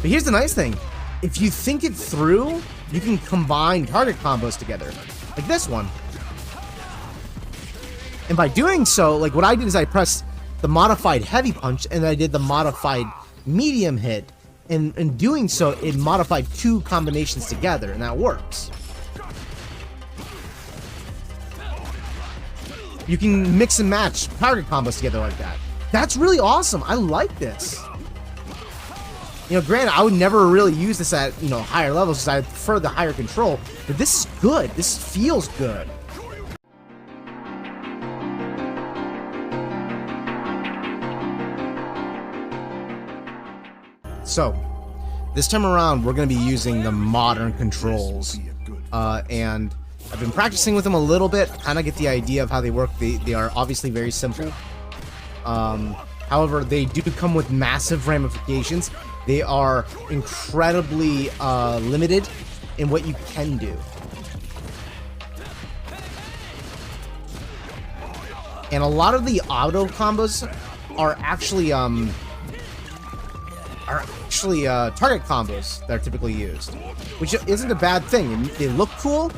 But here's the nice thing. If you think it through, you can combine target combos together. Like this one. And by doing so, like what I did is I pressed the modified heavy punch and I did the modified medium hit. And in doing so, it modified 2 combinations together, and that works. You can mix and match target combos together like that. That's really awesome. I like this. You know, granted, I would never really use this at, you know, higher levels because I prefer the higher control, but this is good. This feels good. So, this time around, we're going to be using the modern controls, and I've been practicing with them a little bit, kind of get the idea of how they work. They are obviously very simple. However, they do come with massive ramifications. They are incredibly limited in what you can do. And a lot of the auto combos are actually target combos that are typically used, which isn't a bad thing. They look cool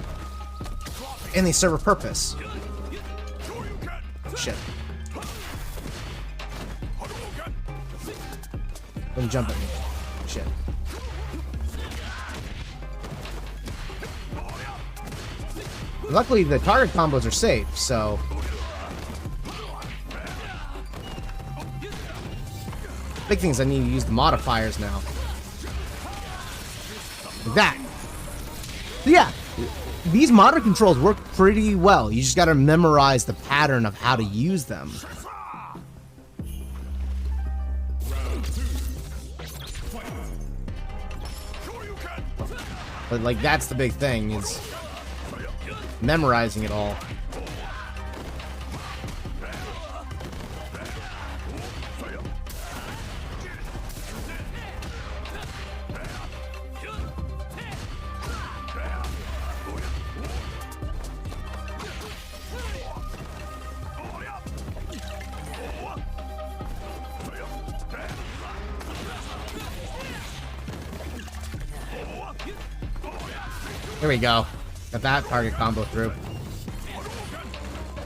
and they serve a purpose. Shit. Let me jump at me. Shit. Luckily, the target combos are safe, so. Big thing is I need to use the modifiers now. Like that. So yeah, these modern controls work pretty well. You just gotta memorize the pattern of how to use them. But like, that's the big thing, is memorizing it all. There we go. Got that target combo through.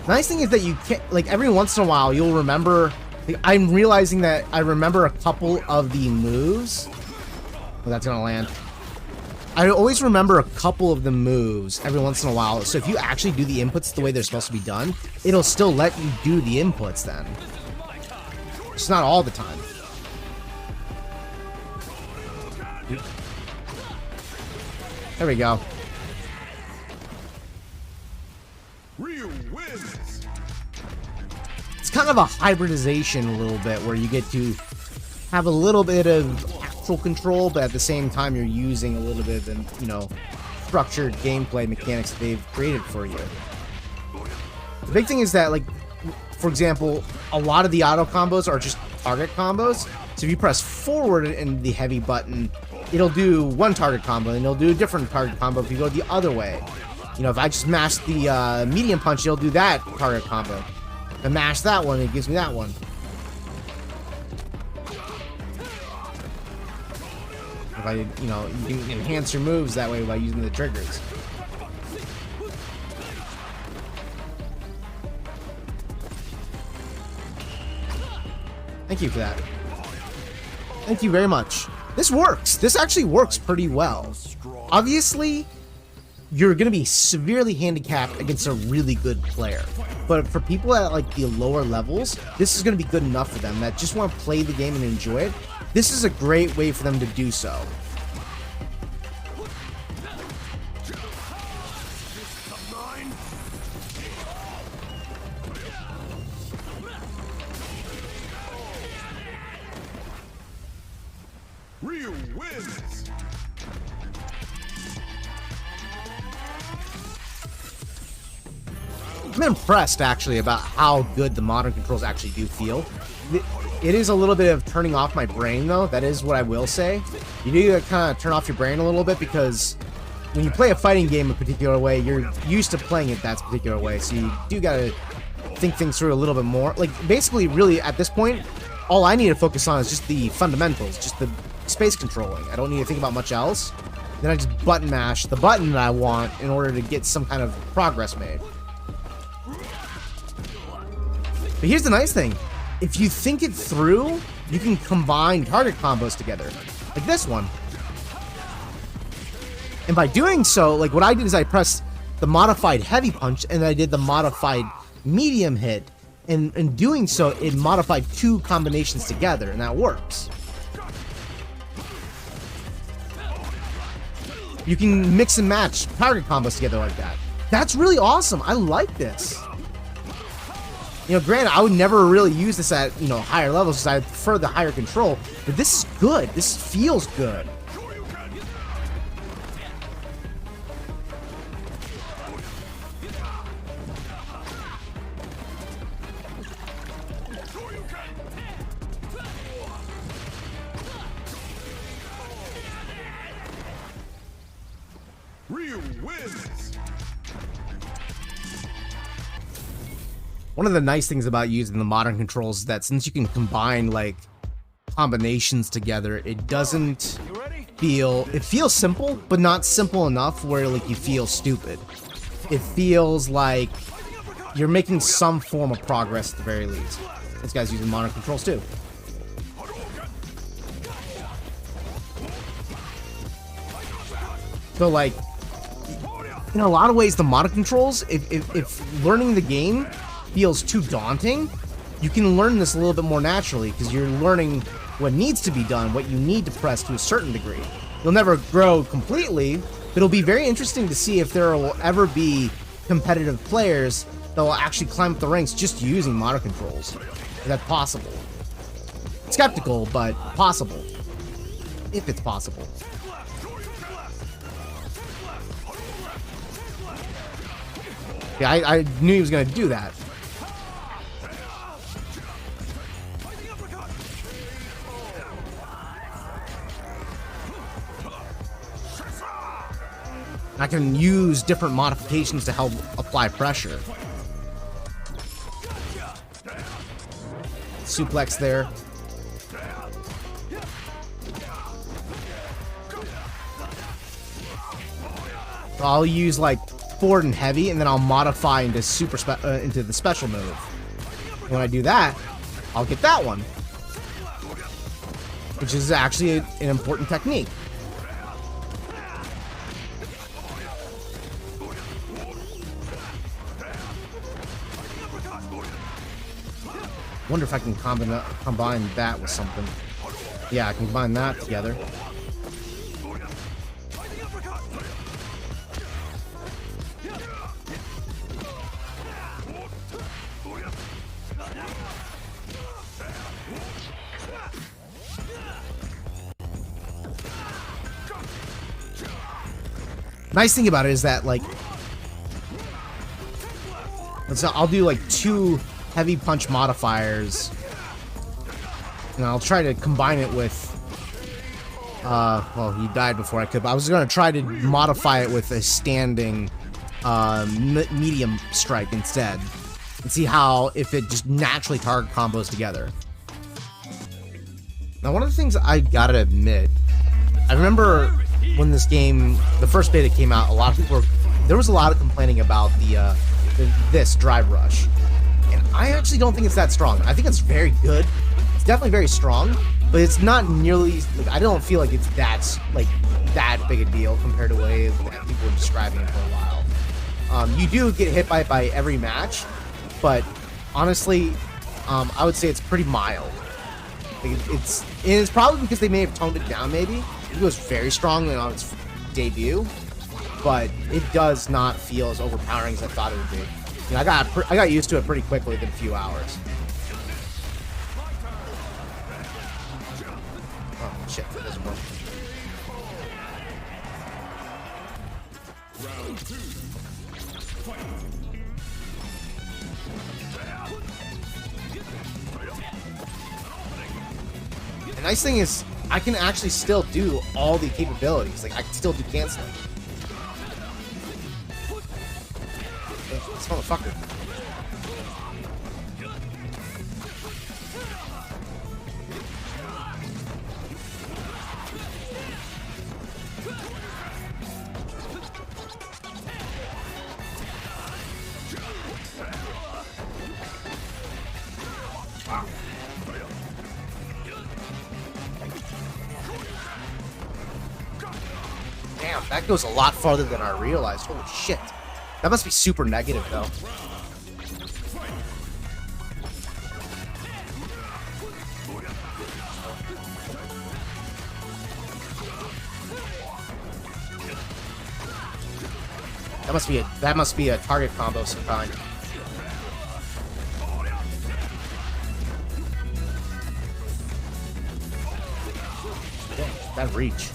The nice thing is that you can't, like, every once in a while you'll remember, like, I'm realizing that I remember a couple of the moves. Oh, that's gonna land. I always remember a couple of the moves every once in a while, so if you actually do the inputs the way they're supposed to be done, it'll still let you do the inputs then. It's not all the time. There we go. It's kind of a hybridization a little bit, where you get to have a little bit of actual control, but at the same time you're using a little bit of, you know, structured gameplay mechanics that they've created for you. The big thing is that, like, for example, a lot of the auto combos are just target combos. So if you press forward in the heavy button, it'll do one target combo, and it'll do a different target combo if you go the other way. You know, if I just mash the medium punch, it'll do that target combo. If I mash that one, it gives me that one. If I, you know, you can enhance your moves that way by using the triggers. Thank you for that. Thank you very much. This works. This actually works pretty well. Obviously, you're going to be severely handicapped against a really good player. But for people at, like, the lower levels, this is going to be good enough for them that just want to play the game and enjoy it. This is a great way for them to do so. Real wins. I'm impressed, actually, about how good the modern controls actually do feel. It is a little bit of turning off my brain, though. That is what I will say. You need to kind of turn off your brain a little bit, because when you play a fighting game a particular way, you're used to playing it that particular way. So you do gotta think things through a little bit more. Like, basically, really, at this point, all I need to focus on is just the fundamentals, just the space controlling. I don't need to think about much else. Then I just button mash the button that I want in order to get some kind of progress made. But here's the nice thing. If you think it through, you can combine target combos together. Like this one. And by doing so, like what I did is I pressed the modified heavy punch and I did the modified medium hit. And in doing so, it modified 2 combinations together, and that works. You can mix and match target combos together like that. That's really awesome. I like this. You know, granted, I would never really use this at, you know, higher levels because I prefer the higher control, but this is good. This feels good. Ryu wins. One of the nice things about using the modern controls is that since you can combine like combinations together, it doesn't feel, it feels simple, but not simple enough where like you feel stupid. It feels like you're making some form of progress at the very least. This guy's using modern controls too. So like, in a lot of ways, the modern controls, if learning the game feels too daunting, you can learn this a little bit more naturally because you're learning what needs to be done, what you need to press to a certain degree. You'll never grow completely, but it'll be very interesting to see if there will ever be competitive players that will actually climb up the ranks just using modern controls. Is that possible? Skeptical, but possible. If it's possible. Yeah, I knew he was going to do that. I can use different modifications to help apply pressure. Suplex there. I'll use like forward and heavy, and then I'll modify into into the special move. When I do that, I'll get that one, which is actually an important technique. Wonder if I can combine that with something. Yeah, I can combine that together. Nice thing about it is that, like, I'll do like 2 heavy punch modifiers, and I'll try to combine it with, well, he died before I could, but I was going to try to modify it with a standing medium strike instead, and see how, if it just naturally target combos together. Now, one of the things I gotta admit, I remember when this game, the first beta came out, a lot of people there was a lot of complaining about this drive rush. And I actually don't think it's that strong. I think it's very good. It's definitely very strong, but it's not nearly, like, I don't feel like it's that big a deal compared to the way that people were describing it for a while. You do get hit by it by every match, but honestly, I would say it's pretty mild. Like, it's probably because they may have toned it down, maybe. It was very strong on its debut, but it does not feel as overpowering as I thought it would be. You know, I got used to it pretty quickly within a few hours. Oh shit, that doesn't work. Round 2. Fight. The nice thing is, I can actually still do all the capabilities. Like, I can still do canceling. This motherfucker. That goes a lot farther than I realized. Holy shit. That must be super negative, though. That must be a target combo of some kind. Dang, that reach.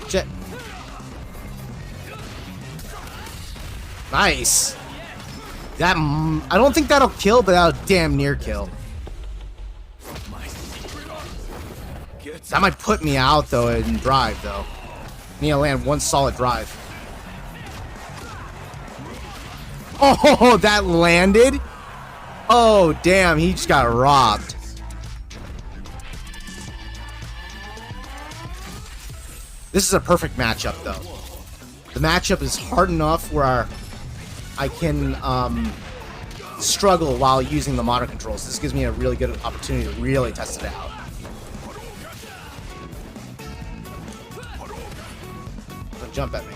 Shit. Nice. That I don't think that'll kill, but that'll damn near kill. That might put me out though in drive though. Need to land one solid drive. Oh, that landed. Oh damn, he just got robbed. This is a perfect matchup though. The matchup is hard enough where I can struggle while using the modern controls. This gives me a really good opportunity to really test it out. Don't jump at me.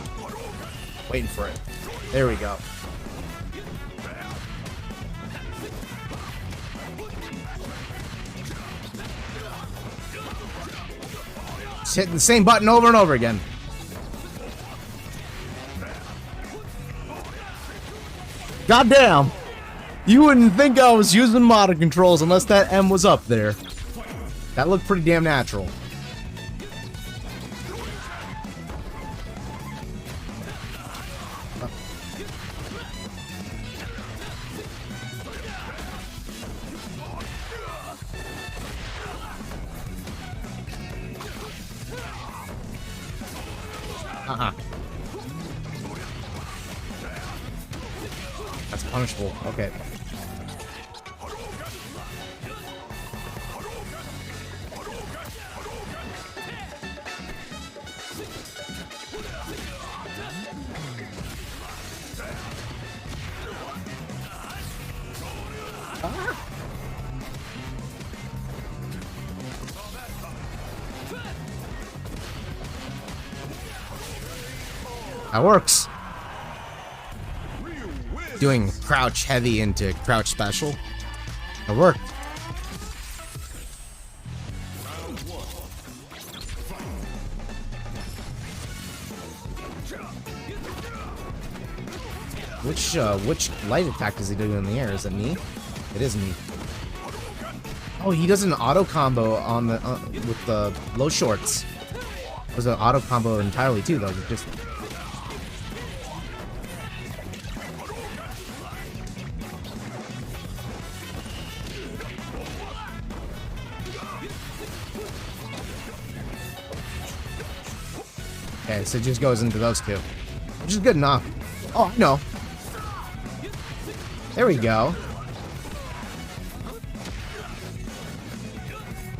Waiting for it. There we go. Just hitting the same button over and over again. Goddamn! You wouldn't think I was using modern controls unless that M was up there. That looked pretty damn natural. That's punishable. Okay. That works. Doing crouch heavy into crouch special. It worked. Which light attack does he do in the air? Is it me? It is me. Oh, he does an auto combo on the with the low shorts. It was an auto combo entirely too, though. Just okay, so it just goes into those two, which is good enough. Oh, no. There we go.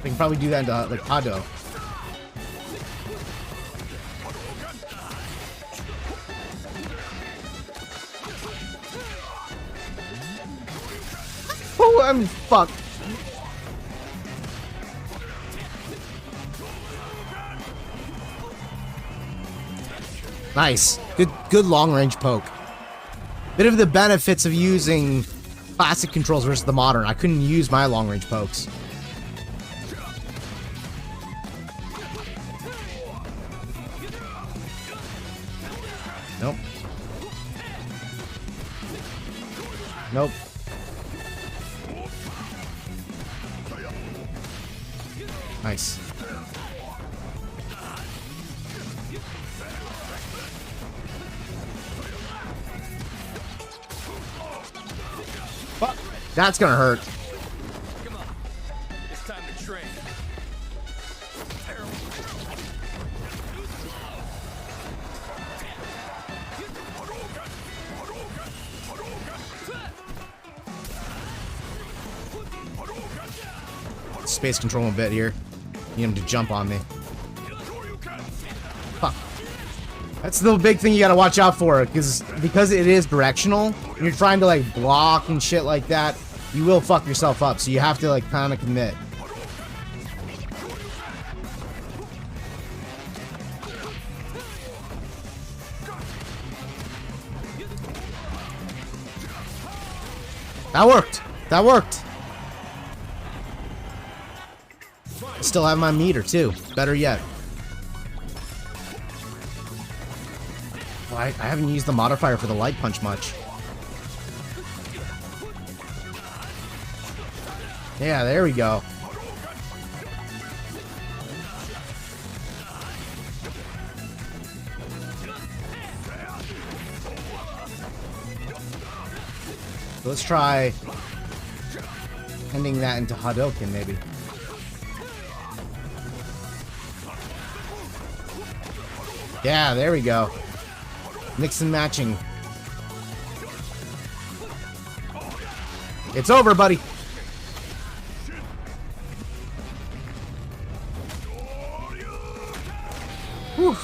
We can probably do that into like Hado. Oh, I'm fucked. Nice. Good long-range poke. Bit of the benefits of using classic controls versus the modern. I couldn't use my long-range pokes. Nope. Nope. Nice. Fuck. That's gonna hurt. Come on. It's time to train. Space control a bit here. Need him to jump on me. Fuck. That's the big thing you gotta watch out for, because it is directional, and you're trying to like block and shit like that, you will fuck yourself up, so you have to like kind of commit. That worked! That worked! Still have my meter too. Better yet. Well, I haven't used the modifier for the light punch much. Yeah, there we go. Let's try ending that into Hadouken, maybe. Yeah, there we go. Mix and matching. It's over, buddy. Whew.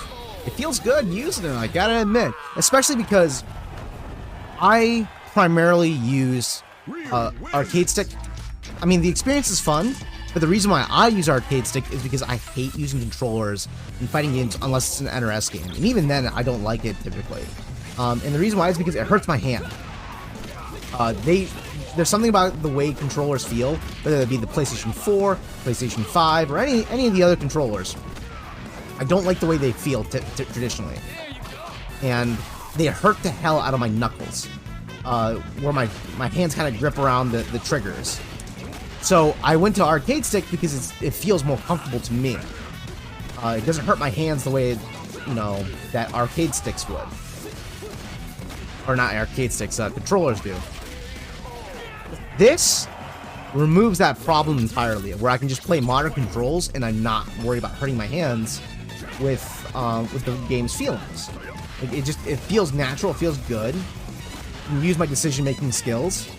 It feels good using it, I gotta admit. Especially because I primarily use arcade stick. I mean, the experience is fun, but the reason why I use arcade stick is because I hate using controllers in fighting games unless it's an NRS game. And even then, I don't like it typically. And the reason why is because it hurts my hand. There's something about the way controllers feel, whether it be the PlayStation 4, PlayStation 5, or any of the other controllers. I don't like the way they feel traditionally. And they hurt the hell out of my knuckles. Where my hands kind of grip around the triggers. So I went to arcade stick because it feels more comfortable to me. It doesn't hurt my hands the way, that arcade sticks would. Or not arcade sticks, controllers do. This removes that problem entirely, where I can just play modern controls and I'm not worried about hurting my hands with the game's feelings. It feels natural, it feels good. And use my decision-making skills.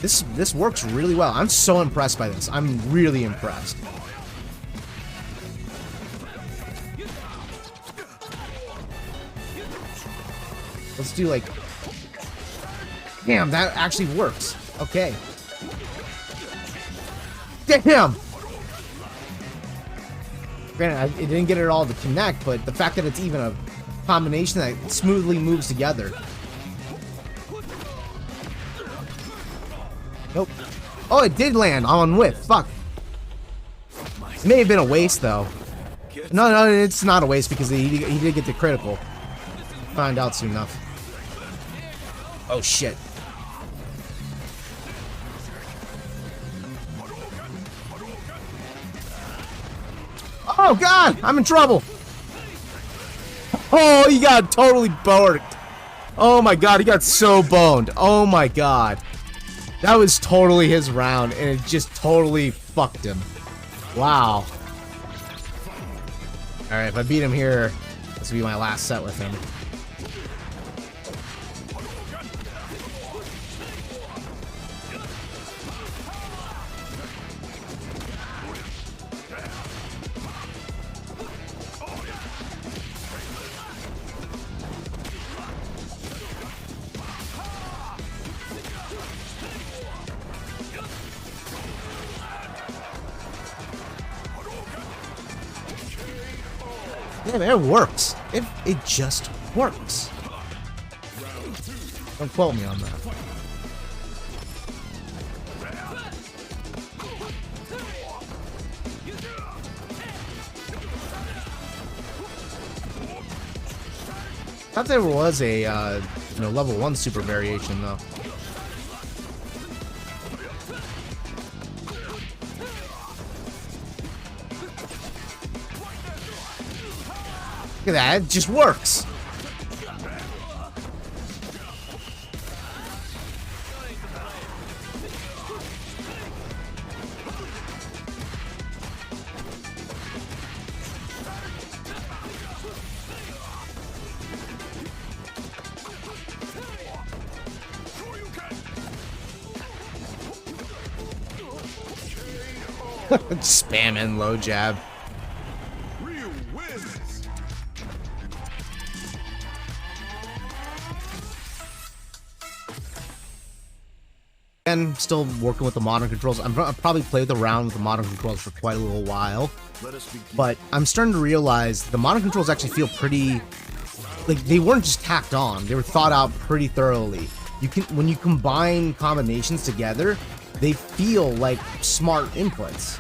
This works really well. I'm so impressed by this. I'm really impressed. Let's do like... Damn, that actually works. Okay. Damn! Granted, it didn't get it all to connect, but the fact that it's even a combination that smoothly moves together. Nope. Oh, it did land on whiff. Fuck. It may have been a waste, though. No, it's not a waste because he did get the critical. Find out soon enough. Oh, shit. Oh, God! I'm in trouble! Oh, he got totally boned. Oh, my God. He got so boned. Oh, my God. That was totally his round, and it just totally fucked him. Wow. Alright, if I beat him here, this will be my last set with him. Yeah, man, it works. It just works. Don't quote me on that. Thought there was a level 1 super variation though. Look at that, it just works. Spamming low jab. Real wins. And still working with the modern controls. I've probably played around with the modern controls for quite a little while, but I'm starting to realize the modern controls actually feel pretty, like they weren't just tacked on. They were thought out pretty thoroughly. When you combine combinations together, they feel like smart inputs.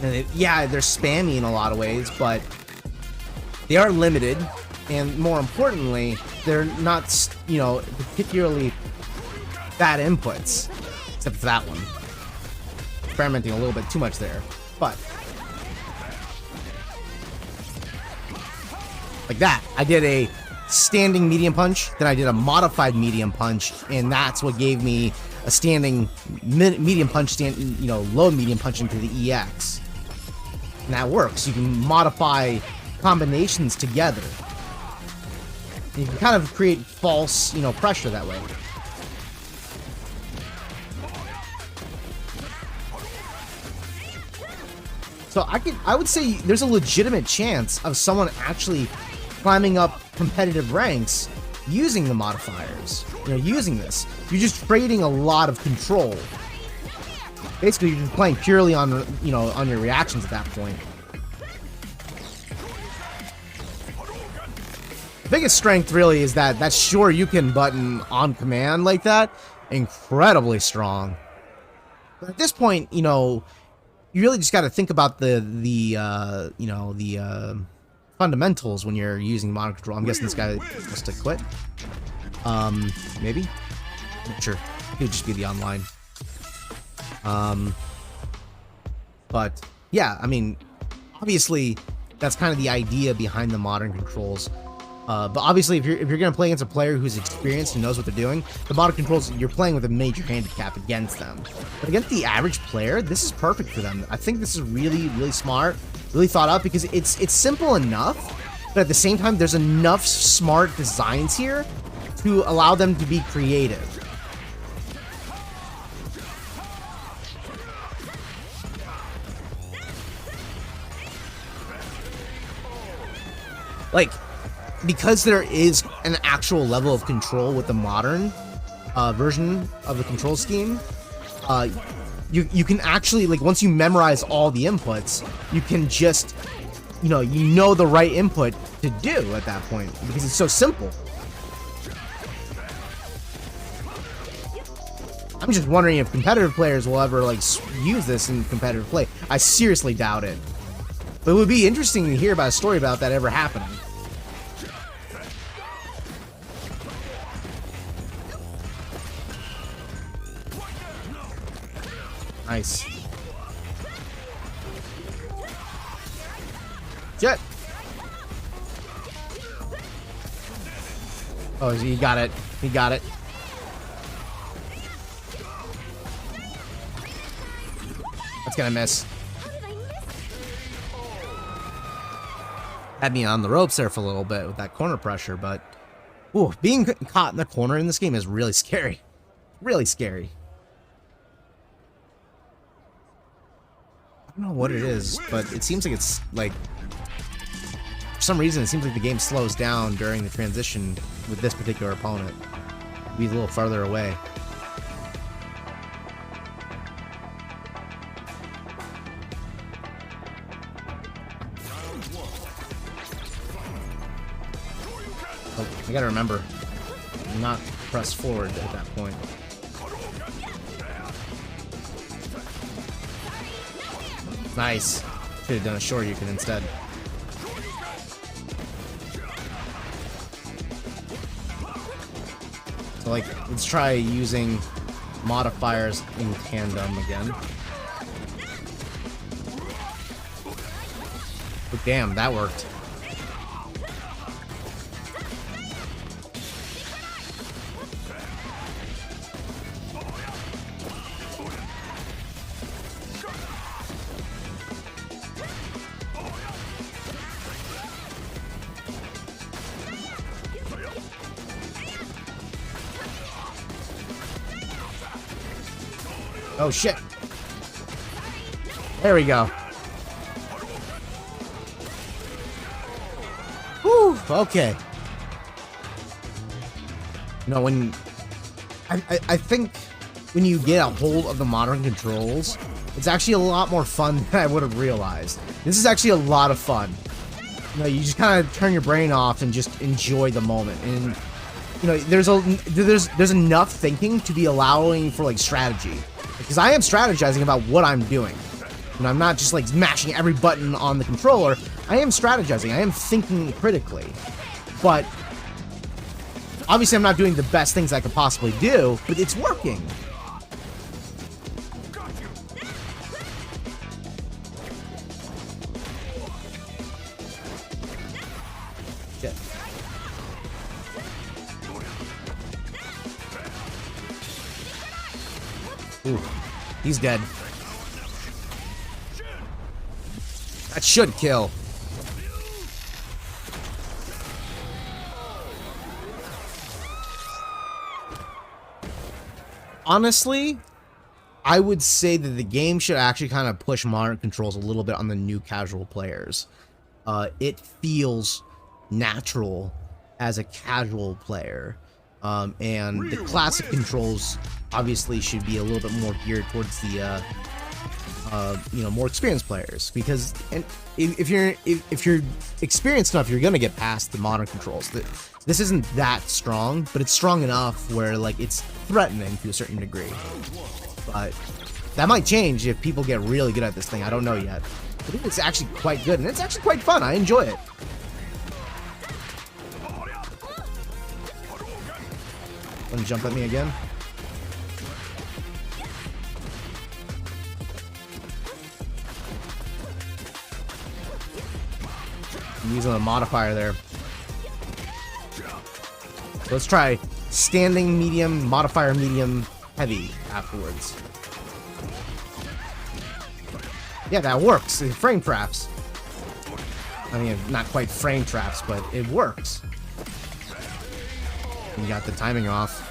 And yeah, they're spammy in a lot of ways, but they are limited, and more importantly, they're not, you know, particularly bad inputs, except for that one. Experimenting a little bit too much there, but like that. I did a standing medium punch, then I did a modified medium punch, and that's what gave me a standing medium punch, low medium punch into the EX. And that works. You can modify combinations together. You can kind of create false, pressure that way. So I would say there's a legitimate chance of someone actually climbing up competitive ranks using the modifiers. Using this. You're just trading a lot of control. Basically, you're just playing purely on, on your reactions at that point. The biggest strength really is that sure you can button on command like that, incredibly strong. But at this point, you really just got to think about the fundamentals when you're using modern control. I'm guessing this guy wants to quit. Maybe. Not sure. It could just be the online. But yeah, I mean, obviously that's kind of the idea behind the modern controls. But obviously, if you're gonna play against a player who's experienced and knows what they're doing, the modern controls, you're playing with a major handicap against them. But against the average player, this is perfect for them. I think this is really, really smart, really thought out, because it's simple enough, but at the same time, there's enough smart designs here to allow them to be creative. Like, because there is an actual level of control with the modern version of the control scheme, you can actually, like, once you memorize all the inputs, you can just, you know the right input to do at that point, because it's so simple. I'm just wondering if competitive players will ever, like, use this in competitive play. I seriously doubt it. But it would be interesting to hear about a story about that ever happening. Nice. Jet. Oh, he got it. He got it. That's gonna miss. Had me on the ropes there for a little bit with that corner pressure, but ooh, being caught in the corner in this game is really scary. Really scary. I don't know what it is, but it seems like it's like, for some reason, it seems like the game slows down during the transition with this particular opponent. Be a little farther away. Oh, I gotta remember, not press forward at that point. Nice. Should have done a Shoryuken instead. So, like, let's try using modifiers in tandem again. Oh, damn, that worked. Oh shit. There we go. Whew, okay. You know, when... I think when you get a hold of the modern controls, it's actually a lot more fun than I would have realized. This is actually a lot of fun. You know, you just kind of turn your brain off and just enjoy the moment. And, you know, there's enough thinking to be allowing for, like, strategy. Because I am strategizing about what I'm doing. And I'm not just, like, mashing every button on the controller. I am strategizing. I am thinking critically. But obviously, I'm not doing the best things I could possibly do, but it's working. Shit. Ooh, he's dead. That should kill. Honestly, I would say that the game should actually kind of push modern controls a little bit on the new casual players. It feels natural as a casual player. And the classic controls obviously should be a little bit more geared towards the you know, more experienced players, because if you're experienced enough, you're gonna get past the modern controls. This isn't that strong, but it's strong enough where, like, it's threatening to a certain degree. But that might change if people get really good at this thing. I don't know yet. I think it's actually quite good, and it's actually quite fun. I enjoy it. Wanna jump at me again? I'm using a modifier there. So let's try standing medium, modifier medium, heavy afterwards. Yeah, that works. It frame traps. I mean, not quite frame traps, but it works. You got the timing off.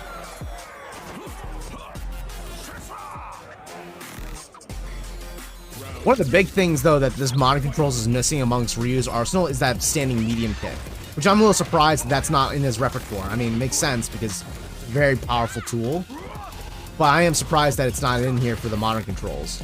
One of the big things, though, that this modern controls is missing amongst Ryu's arsenal is that standing medium kick, which I'm a little surprised that's not in his repertoire. I mean, it makes sense because it's a very powerful tool, but I am surprised that it's not in here for the modern controls.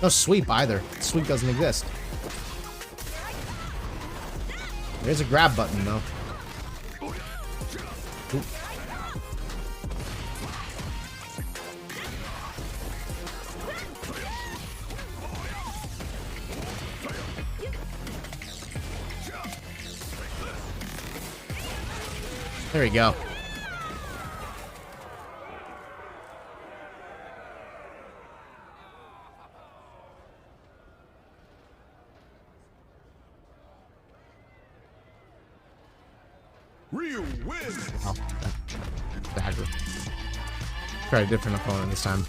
No sweep either. Sweep doesn't exist. There's a grab button though. Oop. There we go. Ryu wins. Oh, dagger. Try a different opponent this time.